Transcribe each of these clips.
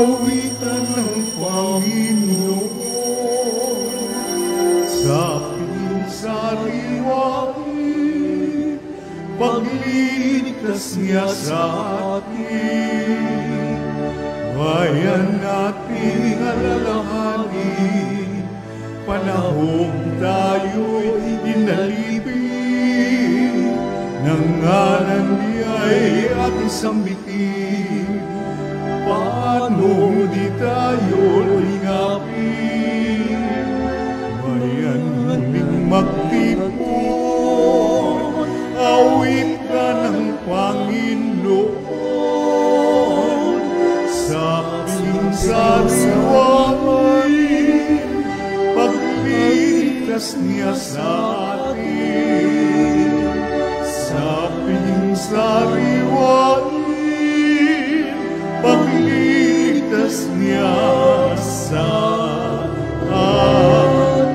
kawitan ng Panginoon, sa pinsariwain, pagliligtas niya sa atin. Bayan nating alalahanin, panahong tayo'y inalipin, ng ngalan niya'y ating sambitin. Paano di tayo lingapin? Bayan naming magtipon, awit ka ng Panginoon, sa pinsariwain, pagligtas niya sa atin. Sa pinsariwain, pagligtas niya sa atin.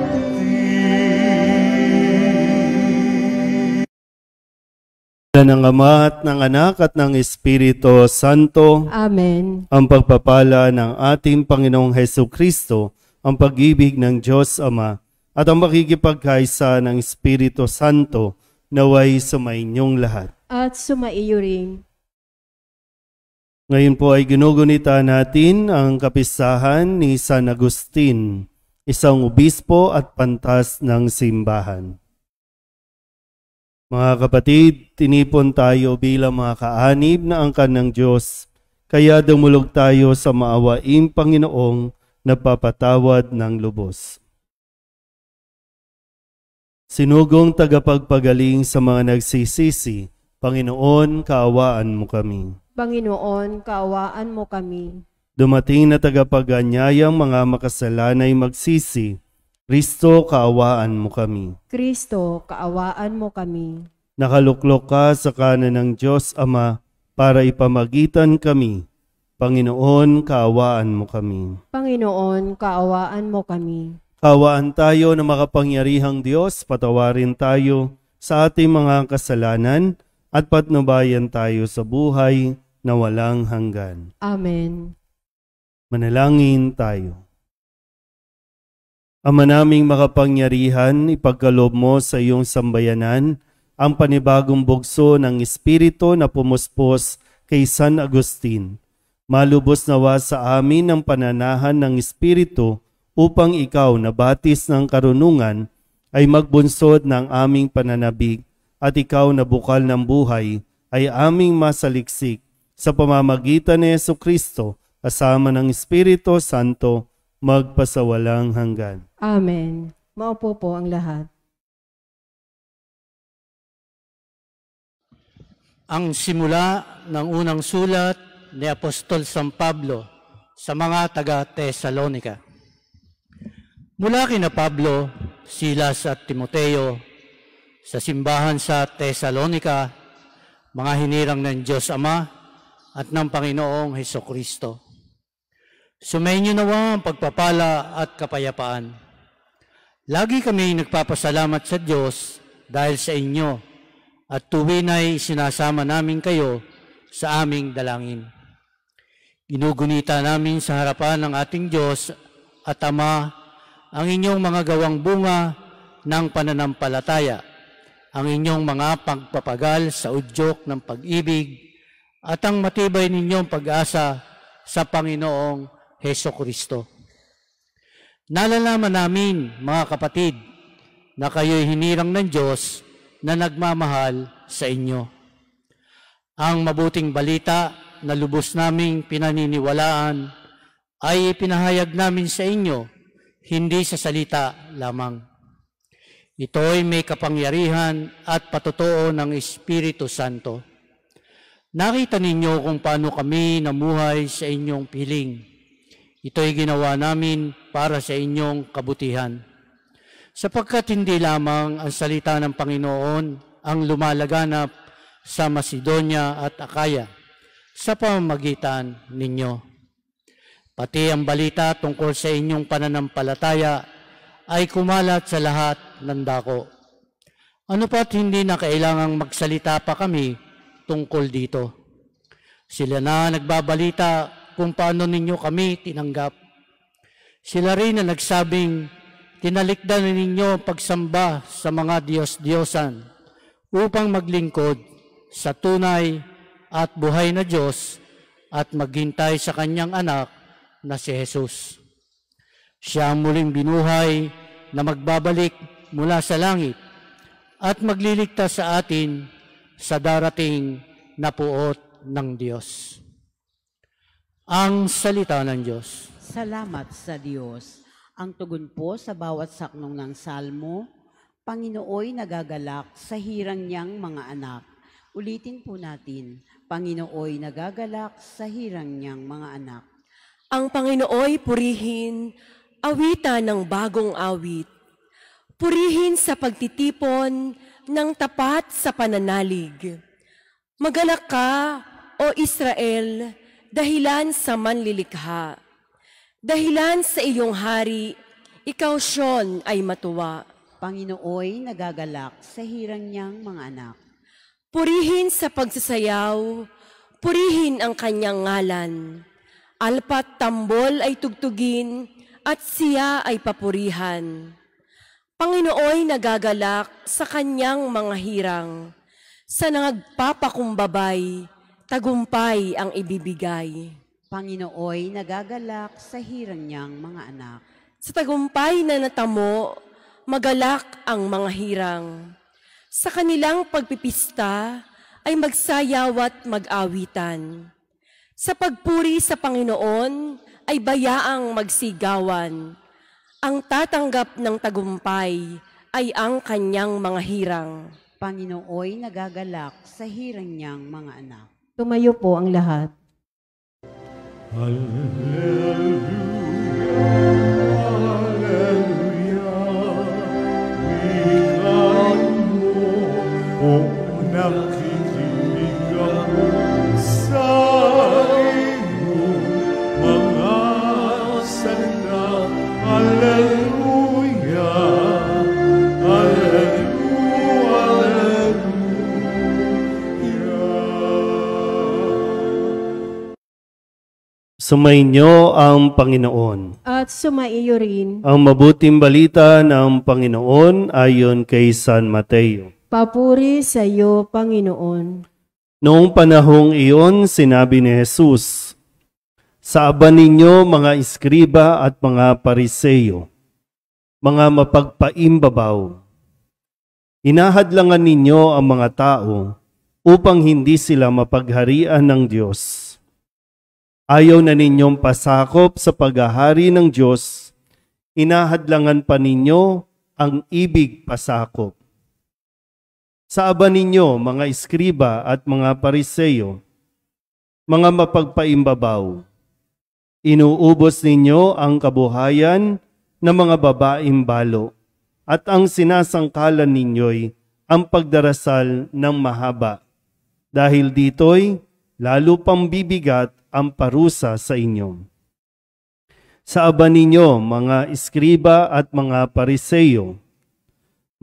Ng Ama at ng Anak at ng Espiritu Santo. Amen. Ang pagpapala ng ating Panginoong Hesukristo, ang pag-ibig ng Diyos Ama, at ang makikipagkaisa ng Espiritu Santo naway sumainyong lahat. At sumaiyo rin. Ngayon po ay ginugunita natin ang kapistahan ni San Agustin, isang obispo at pantas ng simbahan. Mga kapatid, tinipon tayo bilang mga kaanib na angkan ng Diyos, kaya dumulog tayo sa maawaing Panginoong nagpapatawad ng lubos. Sinugong tagapagpagaling sa mga nagsisisi, Panginoon, kaawaan mo kami. Panginoon, kaawaan mo kami. Dumating na tagapaganyayang mga makasalanay magsisi, Kristo, kaawaan mo kami. Kristo, kaawaan mo kami. Nakaluklok ka sa kanan ng Diyos Ama para ipamagitan kami. Panginoon, kaawaan mo kami. Panginoon, kaawaan mo kami. Kaawaan tayo na makapangyarihang Diyos, patawarin tayo sa ating mga kasalanan at patnubayan tayo sa buhay na walang hanggan. Amen. Manalangin tayo. Ama naming makapangyarihan, ipagkaloob mo sa iyong sambayanan ang panibagong bugso ng Espiritu na pumuspos kay San Agustin. Malubos nawa sa amin ang pananahan ng Espiritu upang ikaw na batis ng karunungan ay magbunsod ng aming pananabik at ikaw na bukal ng buhay ay aming masaliksik sa pamamagitan ni Jesucristo kasama ng Espiritu Santo magpasawalang hanggan. Amen. Maupo po ang lahat. Ang simula ng unang sulat ni Apostol San Pablo sa mga taga-Tesalonica. Mula kina Pablo, Silas at Timoteo sa simbahan sa Tesalonica, mga hinirang ng Diyos Ama at ng Panginoong Hesukristo. Sumainyo nawa ang pagpapala at kapayapaan. Lagi kami nagpapasalamat sa Diyos dahil sa inyo at tuwin ay sinasama namin kayo sa aming dalangin. Ginugunita namin sa harapan ng ating Diyos at Ama ang inyong mga gawang bunga ng pananampalataya, ang inyong mga pagpapagal sa udyok ng pag-ibig at ang matibay ninyong pag-asa sa Panginoong Hesukristo. Nalalaman namin, mga kapatid, na kayo'y hinirang ng Diyos na nagmamahal sa inyo. Ang mabuting balita na lubos naming pinaniniwalaan ay ipinahayag namin sa inyo, hindi sa salita lamang. Ito'y may kapangyarihan at patotoo ng Espiritu Santo. Nakita ninyo kung paano kami namuhay sa inyong piling. Ito'y ginawa namin para sa inyong kabutihan. Sapagkat hindi lamang ang salita ng Panginoon ang lumalaganap sa Macedonia at Akaya sa pamamagitan ninyo. Pati ang balita tungkol sa inyong pananampalataya ay kumalat sa lahat ng dako. Ano pa't hindi na kailangang magsalita pa kami tungkol dito. Sila na nagbabalita kung paano ninyo kami tinanggap. Sila rin na nagsabing, tinalikdan ninyo ang pagsamba sa mga Diyos-Diyosan upang maglingkod sa tunay at buhay na Diyos at maghintay sa kanyang anak na si Jesus. Siya ang muling binuhay na magbabalik mula sa langit at magliligtas sa atin sa darating na puot ng Diyos. Ang salita ng Diyos. Salamat sa Diyos. Ang tugon po sa bawat saknong ng salmo, Panginooy nagagalak sa hirang niyang mga anak. Ulitin po natin, Panginooy nagagalak sa hirang niyang mga anak. Ang Panginooy purihin, awitan ng bagong awit. Purihin sa pagtitipon ng tapat sa pananalig. Magalak ka, O Israel, dahilan sa manlilikha. Dahilan sa iyong hari, ikaw Sion ay matuwa. Panginooy nagagalak sa hirang niyang mga anak. Purihin sa pagsasayaw, purihin ang kanyang ngalan. Alpat tambol ay tugtugin at siya ay papurihan. Panginooy nagagalak sa kanyang mga hirang. Sa nagpapakumbabay, tagumpay ang ibibigay. Panginooy nagagalak sa hirang niyang mga anak. Sa tagumpay na natamo, magalak ang mga hirang. Sa kanilang pagpipista ay magsayaw at mag-awitan. Sa pagpuri sa Panginoon ay bayaang magsigawan. Ang tatanggap ng tagumpay ay ang kanyang mga hirang. Panginooy nagagalak sa hirang niyang mga anak. Tumayo po ang lahat. Nakikinig ako sa iyong mga salita. Alleluia, Alleluia, Alleluia. Sumainyo ang Panginoon. At sumaiyo rin. Ang mabuting balita ng Panginoon ayon kay San Mateo. Papuri sa iyo, Panginoon. Noong panahong iyon, sinabi ni Jesus, Saaban ninyo mga iskriba at mga pariseyo, mga mapagpaimbabaw. Hinahadlangan ninyo ang mga tao upang hindi sila mapagharian ng Diyos. Ayaw na ninyong pasakop sa paghahari ng Diyos, hinahadlangan pa ninyo ang ibig pasakop. Saaban ninyo, mga iskriba at mga pariseyo, mga mapagpaimbabaw. Inuubos ninyo ang kabuhayan ng mga babaeng balo, at ang sinasangkalan ninyo'y ang pagdarasal ng mahaba. Dahil dito'y lalo pang bibigat ang parusa sa inyo. Saaban ninyo, mga iskriba at mga pariseyo,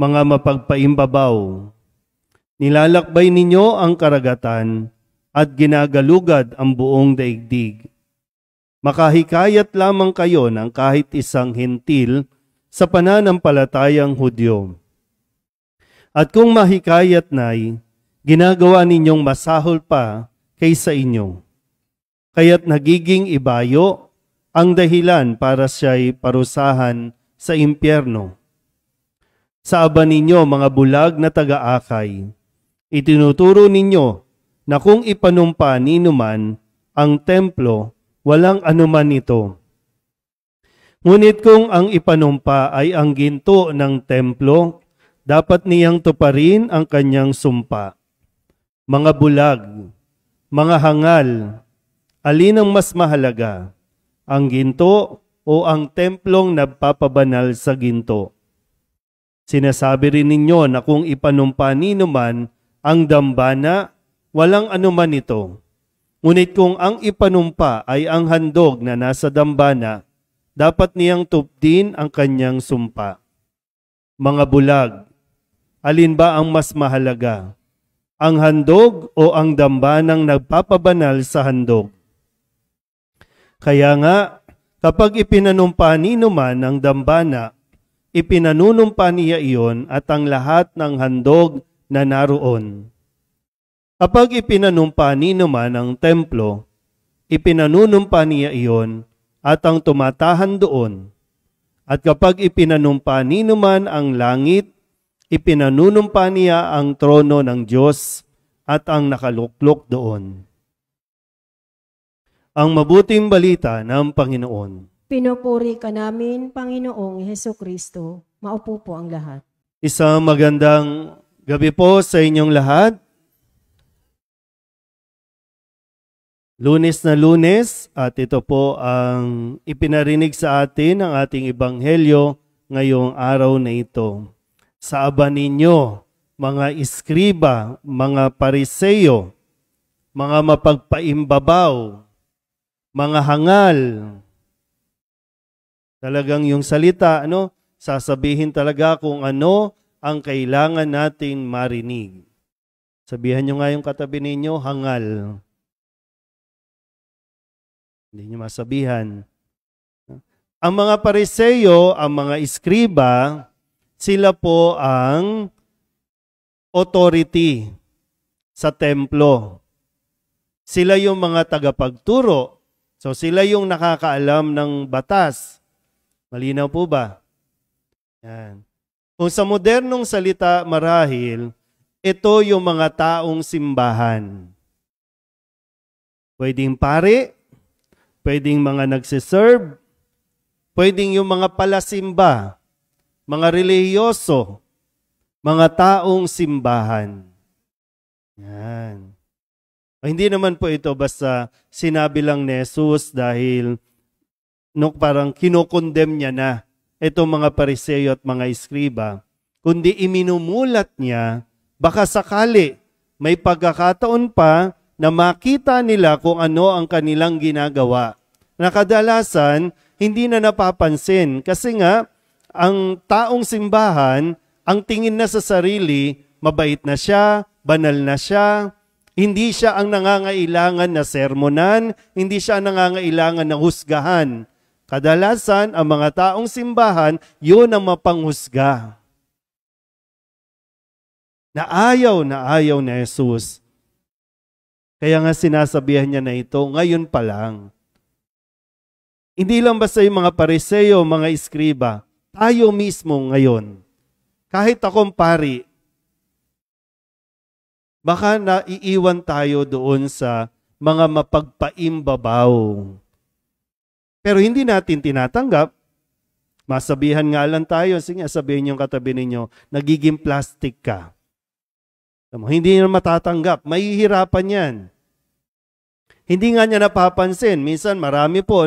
mga mapagpaimbabaw. Nilalakbay ninyo ang karagatan at ginagalugad ang buong daigdig. Makahikayat lamang kayo ng kahit isang hentil sa pananampalatayang Hudyo. At kung mahikayat na'y, ginagawa ninyong masahol pa kaysa inyo. Kaya't nagiging ibayo ang dahilan para siya'y parusahan sa impyerno. Saaban ninyo, mga bulag na taga-akay, itinuturo ninyo na kung ipanumpa ninuman ang templo, walang anuman ito. Ngunit kung ang ipanumpa ay ang ginto ng templo, dapat niyang tuparin ang kanyang sumpa. Mga bulag, mga hangal, alin ang mas mahalaga, ang ginto o ang templong nagpapabanal sa ginto? Sinasabi rin ninyo na kung ipanumpa ninuman ang dambana, walang anuman ito. Ngunit kung ang ipanumpa ay ang handog na nasa dambana, dapat niyang tupdin ang kanyang sumpa. Mga bulag, alin ba ang mas mahalaga? Ang handog o ang dambanang nagpapabanal sa handog? Kaya nga, kapag ipinanumpa ni man ang dambana, ipinanunumpa niya iyon at ang lahat ng handog na naroon. Kapag ipinanumpa ni man ang templo, ipinanunumpa niya iyon at ang tumatahan doon. At kapag ipinanumpa ni man ang langit, ipinanunumpa niya ang trono ng Diyos at ang nakaluklok doon. Ang mabuting balita ng Panginoon. Pinupuri ka namin, Panginoong Hesukristo. Maupo po ang lahat. Isang magandang gabi po sa inyong lahat. Lunes na Lunes at ito po ang ipinarinig sa atin ng ating Ebanghelyo ngayong araw na ito. Sa aba ninyo, mga iskriba, mga pariseyo, mga mapagpaimbabaw, mga hangal. Talagang yung salita, sasabihin talaga kung ano ang kailangan nating marinig. Sabihan nyo nga yung katabi ninyo, hangal. Hindi nyo masabihan. Ang mga pariseyo, ang mga iskriba, sila po ang authority sa templo. Sila yung mga tagapagturo. So sila yung nakakaalam ng batas. Malinaw po ba? Yan. Kung sa modernong salita marahil, ito yung mga taong simbahan. Pwedeng pare, pwedeng mga nagsiserve, pwedeng yung mga palasimba, mga relihiyoso, mga taong simbahan. Yan. Hindi naman po ito basta sinabi lang ni Jesus dahil parang kinokondem niya na itong mga pariseyo at mga iskriba, kundi iminumulat niya, baka sakali may pagkakataon pa na makita nila kung ano ang kanilang ginagawa. Na kadalasan, hindi na napapansin kasi nga, ang taong simbahan, ang tingin na sa sarili, mabait na siya, banal na siya, hindi siya ang nangangailangan na sermonan, hindi siya ang nangangailangan na husgahan. Kadalasan, ang mga taong simbahan, yun ang mapanghusga. Na ayaw ni Jesus. Kaya nga sinasabihan niya na ito, ngayon pa lang. Hindi lang basta yung mga pariseyo, mga iskriba, tayo mismo ngayon. Kahit akong pari, baka naiiwan tayo doon sa mga mapagpaimbabaw. Pero hindi natin tinatanggap. Masabihan nga lang tayo, sige, sabihin yung katabi ninyo, nagiging plastic ka. Hindi na matatanggap, mahihirapan yan. Hindi nga niya napapansin. Minsan marami po,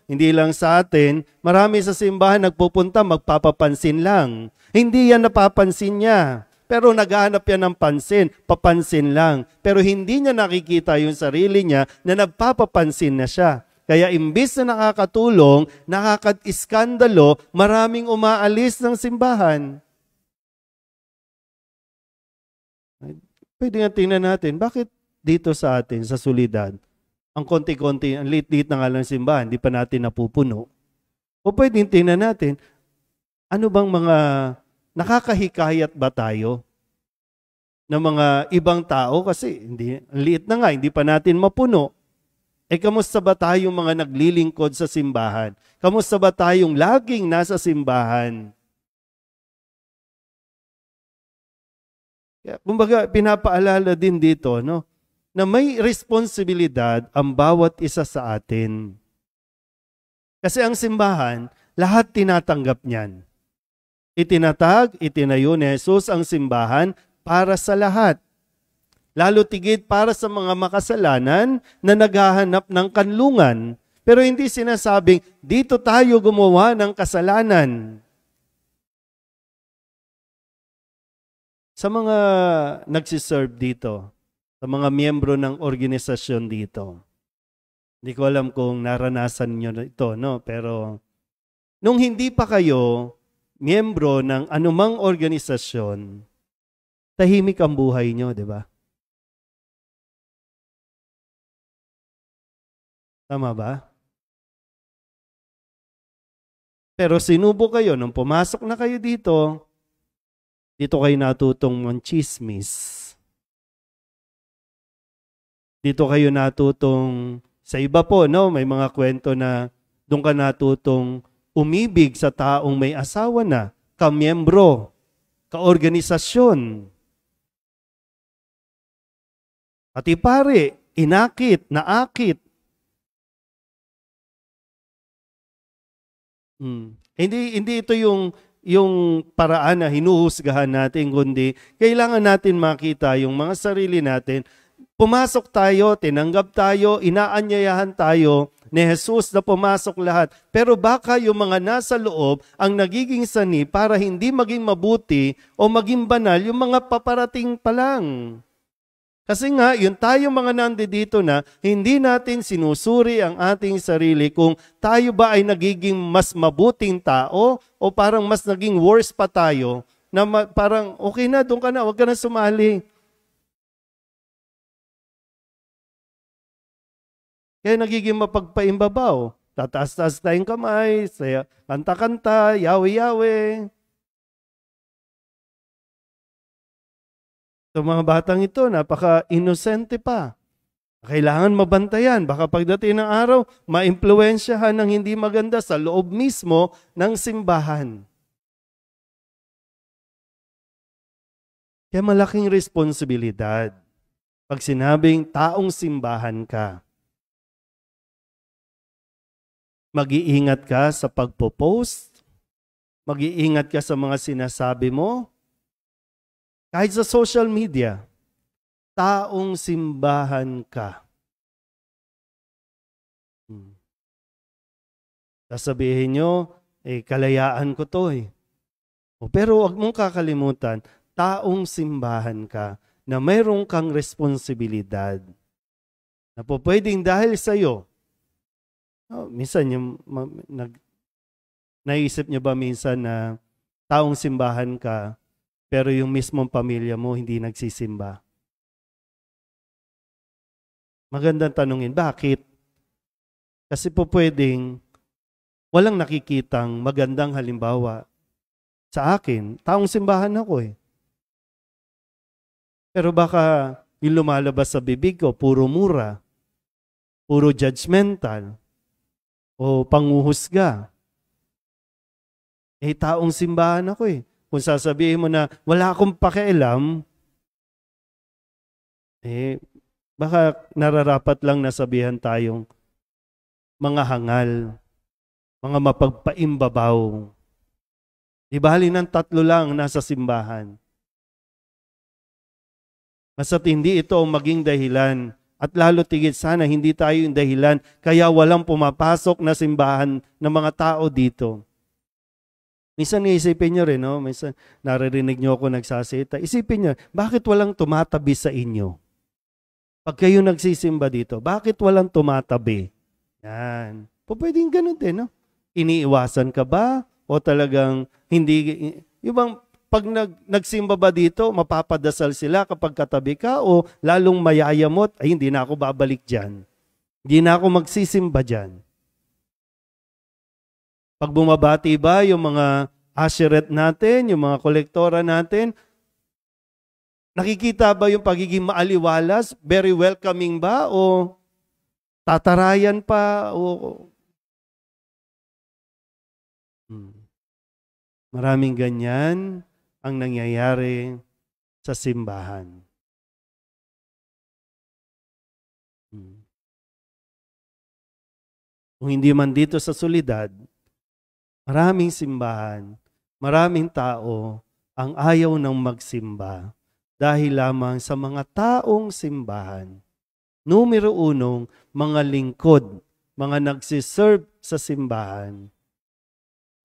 hindi lang sa atin, marami sa simbahan nagpupunta, magpapapansin lang. Hindi yan napapansin niya. Pero naghahanap yan ng pansin, papansin lang. Pero hindi niya nakikita yung sarili niya na nagpapapansin na siya. Kaya imbis na nakakatulong, nakaka-iskandalo, maraming umaalis ng simbahan. Pwede nga tingnan natin, bakit dito sa atin, sa Soledad, ang konti-konti, ang lit-lit na nga lang simbahan, di pa natin napupuno. O pwedeng tingnan natin, ano bang mga nakakahikayat ba tayo ng mga ibang tao? Kasi ang liit na nga, hindi pa natin mapuno. Kamusta ba tayong mga naglilingkod sa simbahan? Kamusta ba tayong laging nasa simbahan? Kumbaga, pinapaalala din dito, na may responsibilidad ang bawat isa sa atin. Kasi ang simbahan, lahat tinatanggap niyan. Itinatag, itinayo ni Jesus ang simbahan para sa lahat. Lalo tigit para sa mga makasalanan na naghahanap ng kanlungan. Pero hindi sinasabing, dito tayo gumawa ng kasalanan. Sa mga nagsiserve dito, sa mga miyembro ng organisasyon dito, hindi ko alam kung naranasan nyo ito, pero nung hindi pa kayo miyembro ng anumang organisasyon, tahimik ang buhay nyo, di ba? Tama ba? Pero sinubo kayo, nung pumasok na kayo dito kayo natutong manchismis. Dito kayo natutong, sa iba po, no, may mga kwento na doon ka natutong umibig sa taong may asawa na, kamiyembro, kaorganisasyon. Pati pare, inakit, naakit. Hindi ito yung paraan na hinuhusgahan natin, kundi kailangan natin makita yung mga sarili natin. Pumasok tayo, tinanggap tayo, inaanyayahan tayo ni Jesus na pumasok lahat. Pero baka yung mga nasa loob ang nagiging sani para hindi maging mabuti o maging banal yung mga paparating pa lang. Kasi nga, yun tayo mga nandito na hindi natin sinusuri ang ating sarili kung tayo ba ay nagiging mas mabuting tao o parang mas naging worse pa tayo na parang okay na, doon ka na, huwag ka na sumali. Kaya nagiging mapagpaimbabaw. Tataas-taas tayong kamay, kanta-kanta, yawe-yawe. So mga batang ito, napaka-inosente pa. Kailangan mabantayan. Baka pagdating ng araw, maimpluwensyahan ng hindi maganda sa loob mismo ng simbahan. Kaya malaking responsibilidad pag sinabing taong simbahan ka. Mag-iingat ka sa pagpo-post, mag-iingat ka sa mga sinasabi mo, kahit sa social media, taong simbahan ka. Sasabihin nyo, kalayaan ko to eh. Pero wag mong kakalimutan, taong simbahan ka na mayroong kang responsibilidad. Na po pwedeng dahil sa'yo, minsan yung naisip nyo ba minsan na taong simbahan ka, pero yung mismong pamilya mo hindi nagsisimba? Magandang tanungin, bakit? Kasi po pwedeng walang nakikitang magandang halimbawa sa akin. Taong simbahan ako eh. Pero baka yung lumalabas sa bibig ko, puro mura, puro judgmental, o panguhusga. Taong simbahan ako eh. Kung sasabihin mo na wala akong pakialam, baka nararapat lang nasabihan tayong mga hangal, mga mapagpaimbabaw. Di bali ng 3 lang nasa simbahan. Basta't hindi ito ang maging dahilan at lalo tigit sana hindi tayo yung dahilan kaya walang pumapasok na simbahan ng mga tao dito. Minsan iisipin nyo rin, no? Minsan naririnig nyo ako nagsasita. Isipin nyo, bakit walang tumatabi sa inyo? Pag kayo nagsisimba dito, bakit walang tumatabi? Yan. Pwedeng ganun din, no? Iniiwasan ka ba? O talagang hindi, yung bang pag nagsimba ba dito, mapapadasal sila kapag katabi ka o lalong mayayamot, ay hindi na ako babalik dyan. Hindi na ako magsisimba dyan. Pag bumabati ba yung mga asheret natin, yung mga kolektora natin, nakikita ba yung pagiging maaliwalas? Very welcoming ba? O tatarayan pa? Maraming ganyan ang nangyayari sa simbahan. Kung hindi man dito sa Soledad, maraming simbahan, maraming tao ang ayaw ng magsimba dahil lamang sa mga taong simbahan. Numero 1, mga lingkod, mga nagsiserve sa simbahan.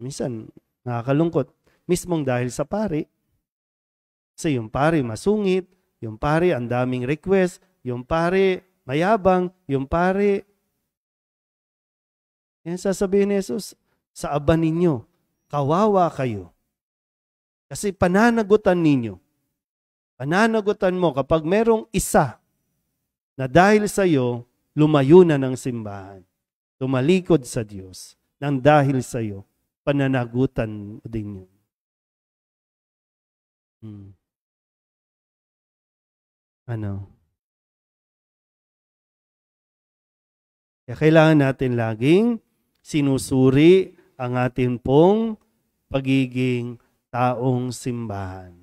Minsan, nakakalungkot, mismong dahil sa pari. Kasi yung pari masungit, yung pari ang daming request, yung pari mayabang, yung pari. Yan sasabihin ni Jesus, sa aba ninyo, kawawa kayo. Kasi pananagutan ninyo. Pananagutan mo kapag merong isa na dahil sa iyo, lumayo na ng simbahan. Tumalikod sa Diyos nang dahil sa iyo. pananagutan din yun. Ano? Kaya kailangan natin laging sinusuri ang ating pong pagiging taong simbahan.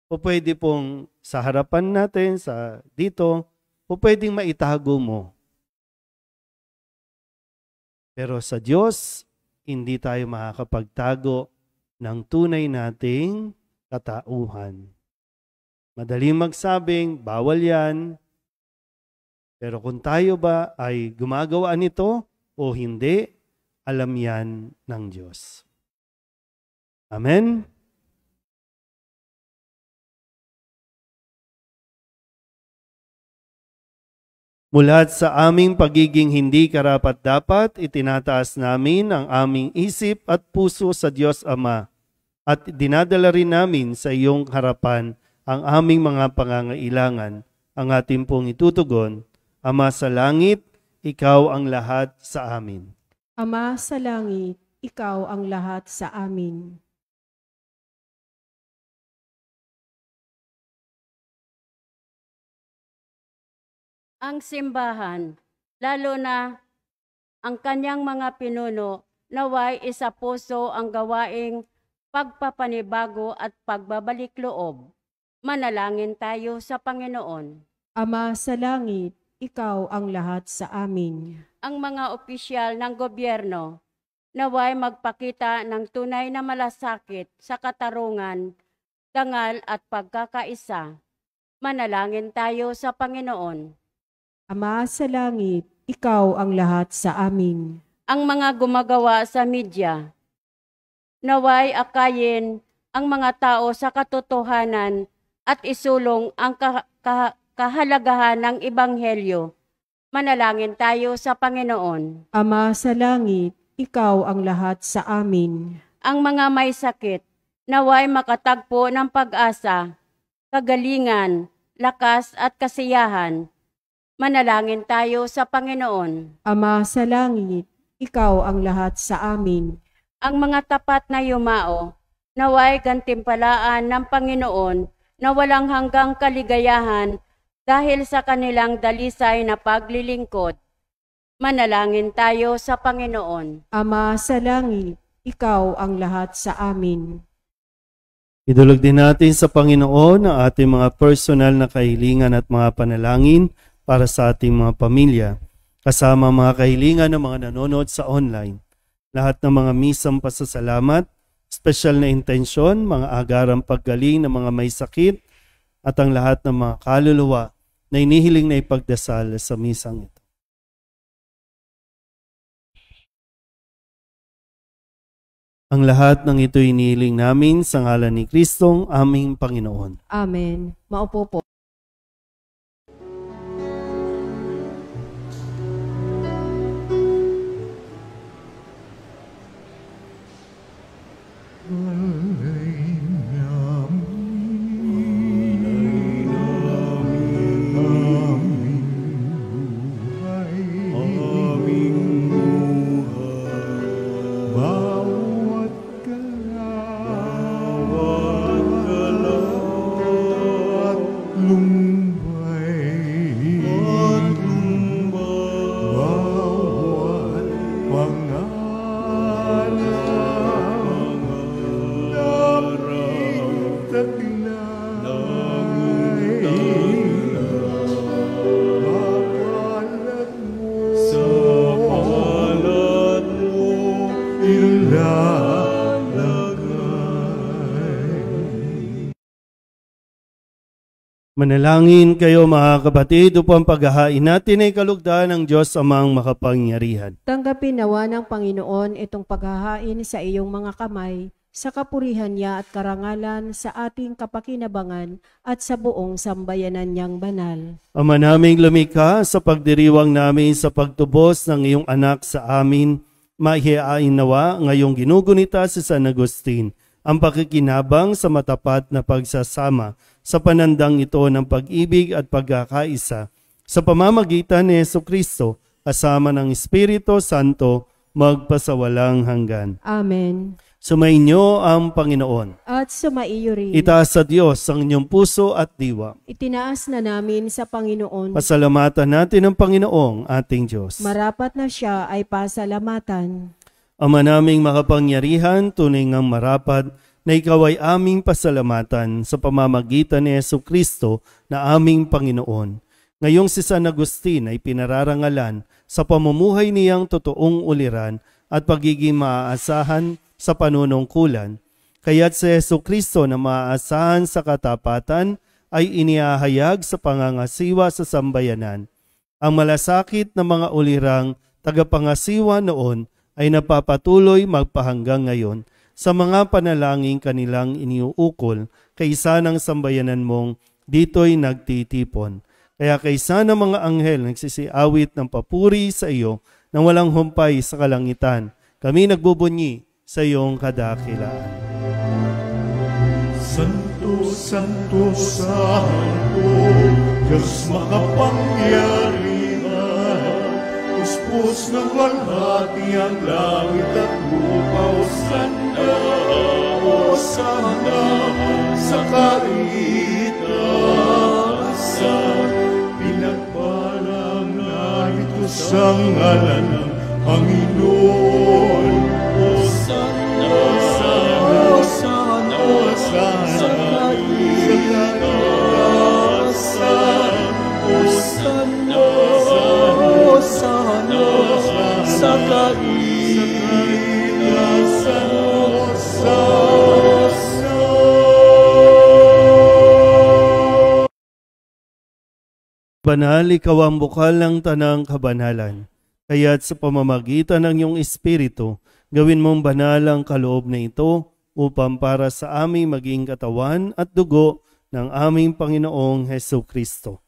O pwede pong sa harapan natin, sa dito, o pwedeng maitago mo. Pero sa Diyos, hindi tayo makakapagtago ng tunay nating katauhan. Madaling magsabing, bawal yan. Pero kung tayo ba ay gumagawa nito o hindi, alam yan ng Diyos. Amen? Mulat sa aming pagiging hindi karapat-dapat, itinataas namin ang aming isip at puso sa Diyos Ama at dinadala rin namin sa iyong harapan ang aming mga pangangailangan, ang ating pong itutugon. Ama sa langit, ikaw ang lahat sa amin. Ama sa langit, ikaw ang lahat sa amin. Ang simbahan, lalo na ang kanyang mga pinuno, naway isa puso ang gawaing pagpapanibago at pagbabalik loob. Manalangin tayo sa Panginoon. Ama sa langit, ikaw ang lahat sa amin. Ang mga opisyal ng gobyerno, naway magpakita ng tunay na malasakit sa katarungan, dangal at pagkakaisa. Manalangin tayo sa Panginoon. Ama sa langit, ikaw ang lahat sa amin. Ang mga gumagawa sa media, naway akayin ang mga tao sa katotohanan at isulong ang kahalagahan ng Ebanghelyo. Manalangin tayo sa Panginoon. Ama sa langit, ikaw ang lahat sa amin. Ang mga may sakit, naway makatagpo ng pag-asa, kagalingan, lakas at kasiyahan. Manalangin tayo sa Panginoon. Ama sa langit, ikaw ang lahat sa amin. Ang mga tapat na yumao, naway gantimpalaan ng Panginoon na walang hanggang kaligayahan dahil sa kanilang dalisay na paglilingkod. Manalangin tayo sa Panginoon. Ama sa langit, ikaw ang lahat sa amin. Idulog din natin sa Panginoon ang ating mga personal na kahilingan at mga panalangin para sa ating mga pamilya, kasama mga kahilingan ng mga nanonood sa online. Lahat ng mga misang pasasalamat, special na intensyon, mga agarang paggaling ng mga may sakit, at ang lahat ng mga kaluluwa na inihiling na ipagdasal sa misang ito. Ang lahat ng ito inihiling namin sa ngalan ni Kristong aming Panginoon. Amen. Maupo po. Manalangin kayo mga kapatid upang paghahain natin ay kalugdan ng Diyos Amang makapangyarihan. Tanggapin nawa ng Panginoon itong paghahain sa iyong mga kamay, sa kapurihan niya at karangalan sa ating kapakinabangan at sa buong sambayanan niyang banal. Ama naming lumikha, sa pagdiriwang namin sa pagtubos ng iyong anak sa amin, mahihain nawa ngayong ginugunita si San Agustin ang pakikinabang sa matapat na pagsasama sa panandang ito ng pag-ibig at pagkakaisa sa pamamagitan ni Jesucristo kasama ng Espiritu Santo magpasawalang hanggan. Amen. Sumainyo ang Panginoon. At sumaiyo rin. Itaas sa Diyos ang inyong puso at diwa. Itinaas na namin sa Panginoon. Pasalamatan natin ang Panginoong ating Diyos. Marapat na siya ay pasalamatan. Ama naming makapangyarihan, tunay ngang marapat na ikaw ay aming pasalamatan sa pamamagitan ni Jesucristo na aming Panginoon. Ngayong si San Agustin ay pinararangalan sa pamumuhay niyang totoong uliran at pagiging maaasahan sa panunungkulan. Kaya't si Jesucristo na maaasahan sa katapatan ay inihahayag sa pangangasiwa sa sambayanan. Ang malasakit na mga ulirang tagapangasiwa noon ay napapatuloy magpahanggang ngayon sa mga panalangin kanilang iniuukol kaysa ng sambayanan mong dito'y nagtitipon. Kaya kaysa ng mga anghel nagsisiawit ng papuri sa iyo nang walang humpay sa kalangitan, kami nagbubunyi sa iyong kadakilaan. Santo, Santo, Santo, Diyos makapangyarihan, puspos ng walhati ang langit at lupa, o sana, sa kaitaasan, pinagpalang na ito sa ngalan ng Panginoon. Banal, ikaw ang bukal ng tanang kabanalan. Kaya't sa pamamagitan ng iyong Espiritu, gawin mong banal ang kaloob na ito upang para sa aming maging katawan at dugo ng aming Panginoong Hesukristo.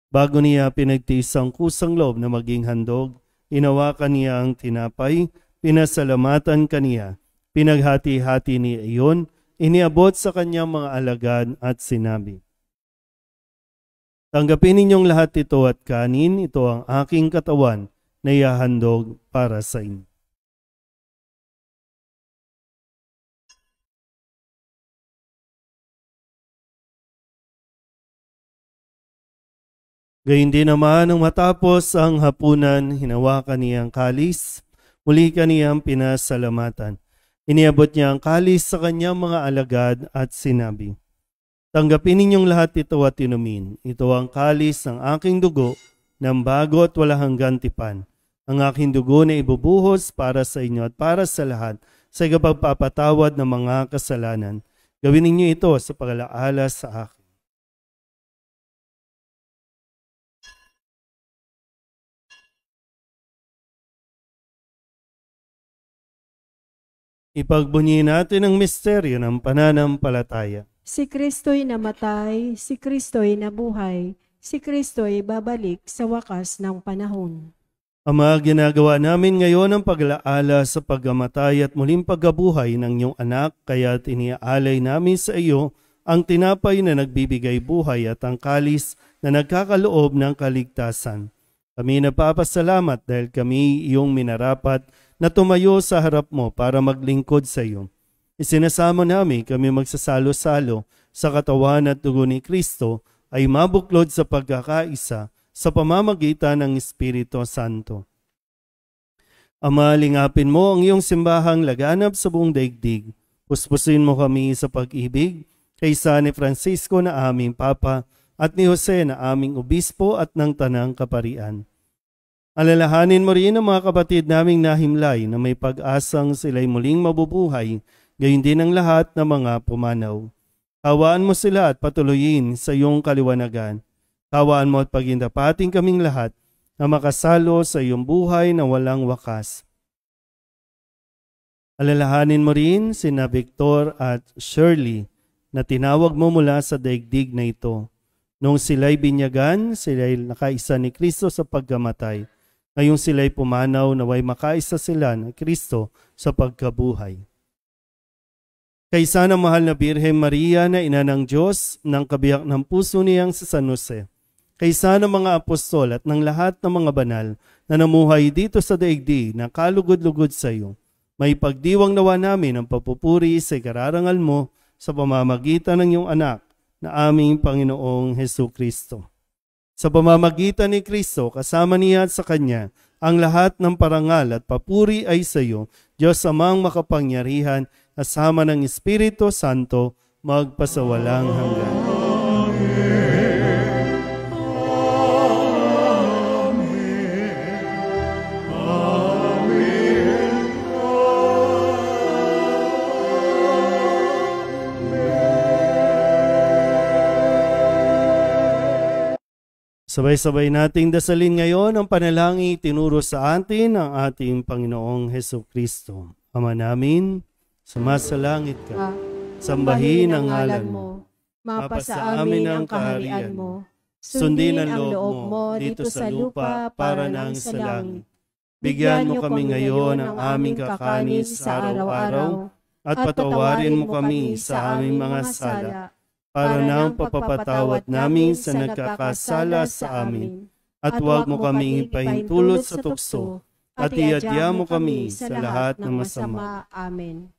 Bago niya pinagtiis ang kusang loob na maging handog, inawakan niya ang tinapay, pinasalamatan kaniya, pinaghati-hati niya iyon, iniabot sa kanyang mga alagad at sinabi, "Tanggapin ninyong lahat ito at kanin, ito ang aking katawan na ihahandog para sa inyo." Gayun din naman nang matapos ang hapunan, hinawakan niya ang kalis, muli kaniyang pinasalamatan. Iniabot niya ang kalis sa kanyang mga alagad at sinabi, "Tanggapin ninyong lahat ito at inumin. Ito ang kalis ng aking dugo ng bago at walang hanggang tipan. Ang aking dugo na ibubuhos para sa inyo at para sa lahat sa ikapagpapatawad ng mga kasalanan. Gawin ninyo ito sa pag-alaala sa akin." Ipagbunyi natin ang misteryo ng pananampalataya. Si Kristo'y namatay, si Kristo'y nabuhay, si Kristo'y babalik sa wakas ng panahon. Ama, ginagawa namin ngayon ang pag-alaala sa pagkamatay at muling pagkabuhay ng iyong anak, kaya't iniaalay namin sa iyo ang tinapay na nagbibigay buhay at ang kalis na nagkakaloob ng kaligtasan. Kami napapasalamat dahil kami iyong minarapat na tumayo sa harap mo para maglingkod sa iyo. Isinasamo namin kami magsasalo-salo sa katawan at dugo ni Kristo ay mabuklod sa pagkakaisa sa pamamagitan ng Espiritu Santo. Ama, lingapin mo ang iyong simbahang laganap sa buong daigdig. Puspusin mo kami sa pag-ibig kaysa ni Francisco na aming Papa at ni Jose na aming Obispo at ng Tanang Kaparian. Alalahanin mo rin ang mga kapatid naming nahimlay na may pag-asang sila'y muling mabubuhay, gayon din ang lahat ng mga pumanaw. Hawaan mo sila at patuloyin sa iyong kaliwanagan. Hawaan mo at pagindapating kaming lahat na makasalo sa iyong buhay na walang wakas. Alalahanin mo rin sina Victor at Shirley na tinawag mo mula sa daigdig na ito. Nung sila'y binyagan, sila'y nakaisa ni Kristo sa pagkamatay. Ngayong sila'y pumanaw, naway makaisa sila ng Kristo sa pagkabuhay. Kaysa ng mahal na Birhen Maria na ina ng Diyos, ng kabiyak ng puso niyang si San Jose, kaysa ng mga apostol at ng lahat ng mga banal na namuhay dito sa daigdig na kalugod-lugod sa iyo. May pagdiwang nawa namin ang papupuri sa ikararangal mo sa pamamagitan ng iyong anak na aming Panginoong Hesukristo. Sa pamamagitan ni Kristo, kasama niya at sa Kanya, ang lahat ng parangal at papuri ay sa iyo, Diyos Amang makapangyarihan, kasama ng Espiritu Santo, magpasawalang hanggan. Sabay-sabay nating dasalin ngayon ang panalangin tinuro sa atin ng ating Panginoong Hesukristo. Ama namin, sumasalangit ka. Sambahin ang ngalan mo. Mapasa amin ang kaharian mo. Sundin ang loob mo dito sa lupa para nang sa langit. Bigyan mo kami ngayon ng aming kakanin sa araw-araw at patawarin mo kami sa aming mga sala para ng pagpapatawad namin sa nagkakasala sa amin. At huwag mo kaming ipahintulot sa tukso, at iadya mo kami sa lahat ng masama. Amen.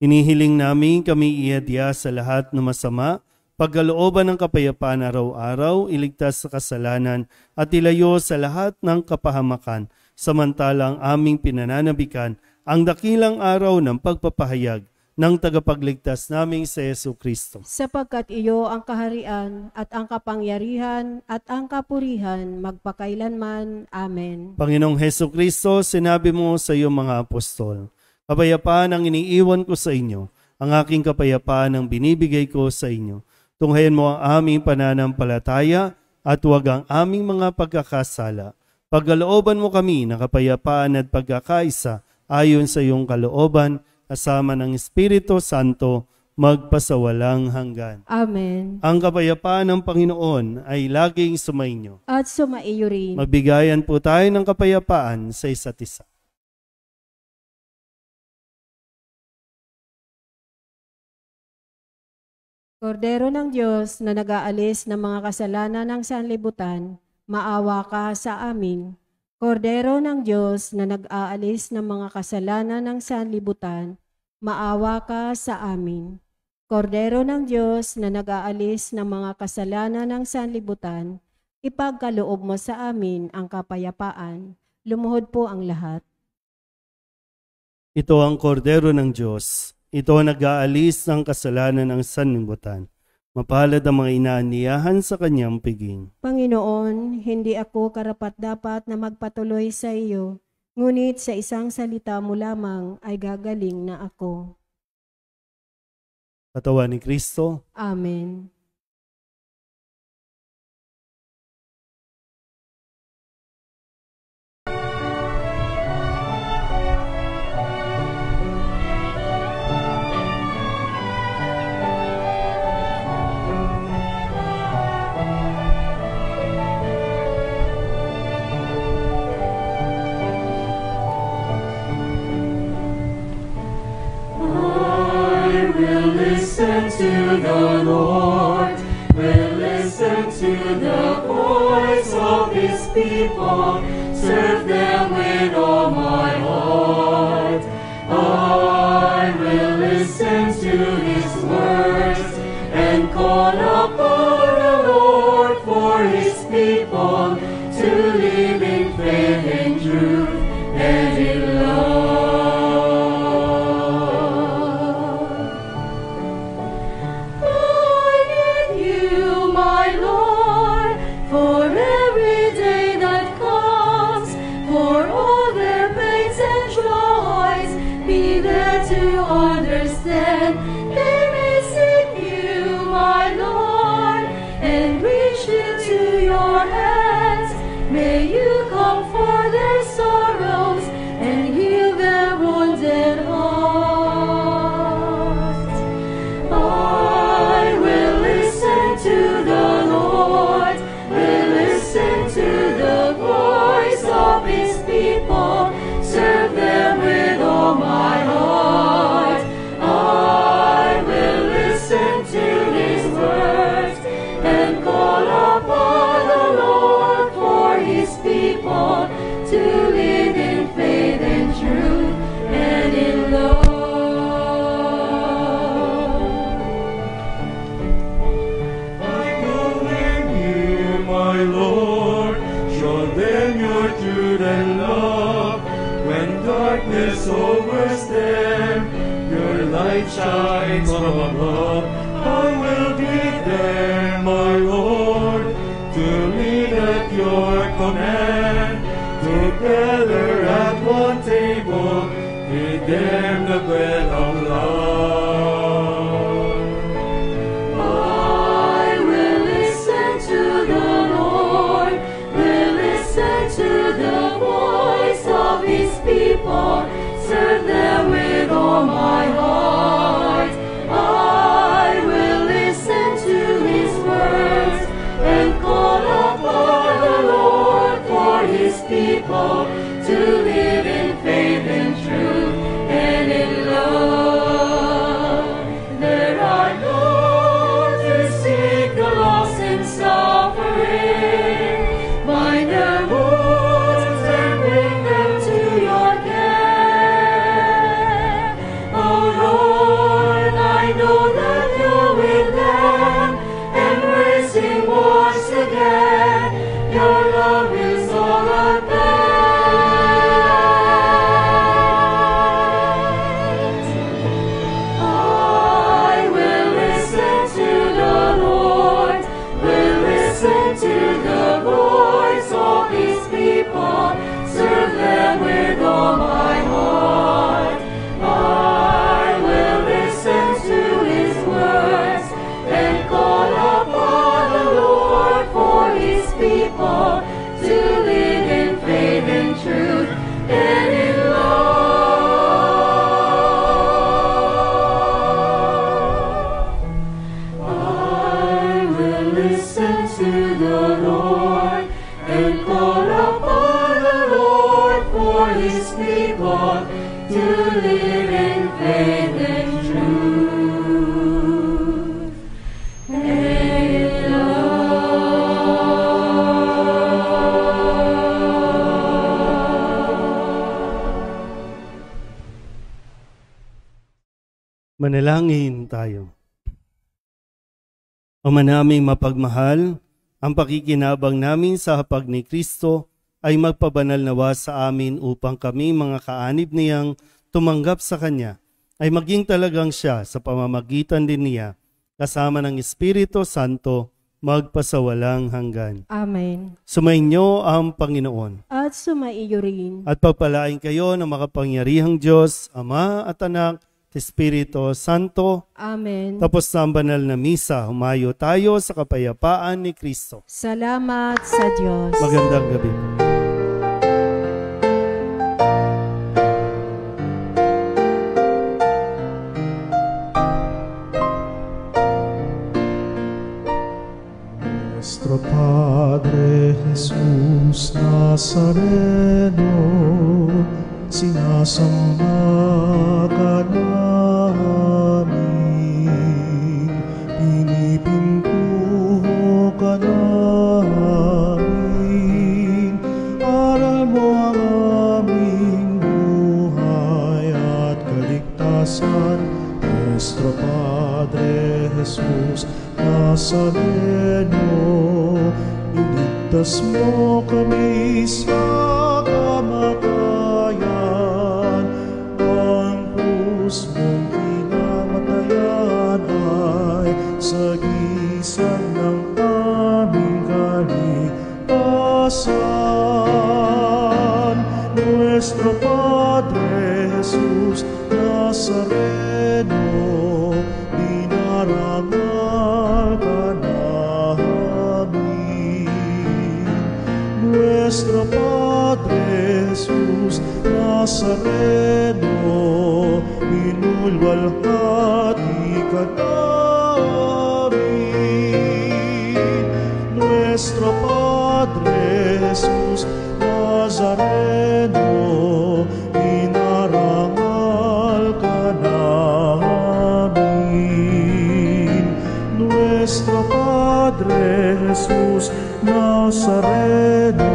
Inihiling namin kami iadya sa lahat ng masama, pagkalooban ng kapayapaan araw-araw, iligtas sa kasalanan, at ilayo sa lahat ng kapahamakan, samantalang aming pinananabikan ang dakilang araw ng pagpapahayag ng tagapagligtas naming si Hesukristo. Sapagkat iyo ang kaharian at ang kapangyarihan at ang kapurihan magpakailanman. Amen. Panginoong Hesukristo, sinabi mo sa iyong mga apostol, kapayapaan ang iniiwan ko sa inyo, ang aking kapayapaan ang binibigay ko sa inyo. Tunghayan mo ang aming pananampalataya at huwag ang aming mga pagkakasala. Pagkalooban mo kami ng kapayapaan at pagkakaisa ayon sa iyong kalooban, kasama ng Espiritu Santo, magpasawalang hanggan. Amen. Ang kapayapaan ng Panginoon ay laging sumainyo. At sumaiyo rin. Magbigayan po tayo ng kapayapaan sa isa't isa. Kordero ng Diyos na nag-aalis ng mga kasalanan ng sanlibutan, maawa ka sa amin. Kordero ng Diyos na nag-aalis ng mga kasalanan ng sanlibutan, maawa ka sa amin. Kordero ng Diyos na nag-aalis ng mga kasalanan ng sanlibutan, ipagkaloob mo sa amin ang kapayapaan. Lumuhod po ang lahat. Ito ang kordero ng Diyos. Ito ang nag-aalis ng kasalanan ng sanlibutan. Mapalad ang mga inaaniyahan sa kanyang piging. Panginoon, hindi ako karapat-dapat na magpatuloy sa iyo, ngunit sa isang salita mo lamang ay gagaling na ako. Katawan ni Kristo. Amen. To the Lord, will listen to the voice of His people, serve them with all my heart. I will listen to His words and call upon the Lord for His people to live in faith and truth and in love. Understand, they may seek you, my Lord, and reach into your hands. May you comfort their sorrows and heal their wounded hearts. I will listen to the Lord, will listen to the voice of His people, serve them with all my heart. Listen to His words and call upon my Lord. Show them your truth and love. When darkness overtakes them, your light shines from above. I will be there, my Lord, to lead at your command. Together at one table, eat them the bread of love. I will listen to the Lord, will listen to the voice of his people, serve them with all my heart. I will listen to his words and call upon the Lord for his people to live in faith and truth and in love. There are those who seek the lost and suffering, bind their wounds and bring them to your care. Oh Lord, I know that you're with them, embracing once again. Your love is all I bear. I will listen to the Lord, will listen to the voice of his people, serve them with all my heart. I will listen to his words and call upon the Lord for his people to live in faith and truth and in love. I will listen to the Lord and call upon the Lord for his people to live in faith and truth and in Manalangin tayo. Ama naming mapagmahal, ang pakikinabang namin sa hapag ni Kristo ay magpabanal nawa sa amin upang kami mga kaanib niyang tumanggap sa Kanya ay maging talagang siya sa pamamagitan din niya kasama ng Espiritu Santo magpasawalang hanggan. Amen. Sumainyo ang Panginoon. At sumaiyo rin. At pagpalain kayo ng makapangyarihang Diyos, Ama at Anak, Espiritu Santo. Amen. Tapos na ang banal na misa, humayo tayo sa kapayapaan ni Kristo. Salamat sa Diyos. Magandang gabi po. Nuestro Padre Jesus Nazareno, sinasamba ka namin, pinipintuho ka namin, aral mo ang aming buhay at kaligtasan. Nuestro Padre Jesus Nazareno, iligtas mo kami sa kamatayan, ang krus mong pinamatayan ay sagisag ng aming kaligtasan. Nuestro Padre Jesus Nazareno, dinarangal ka namin. Nuestro Padre Jesus Nazareno, minulwalhati ka namin. Nuestro Padre Jesus Nazareno, dinarangal ka namin. Nuestro Padre Jesus Nazareno,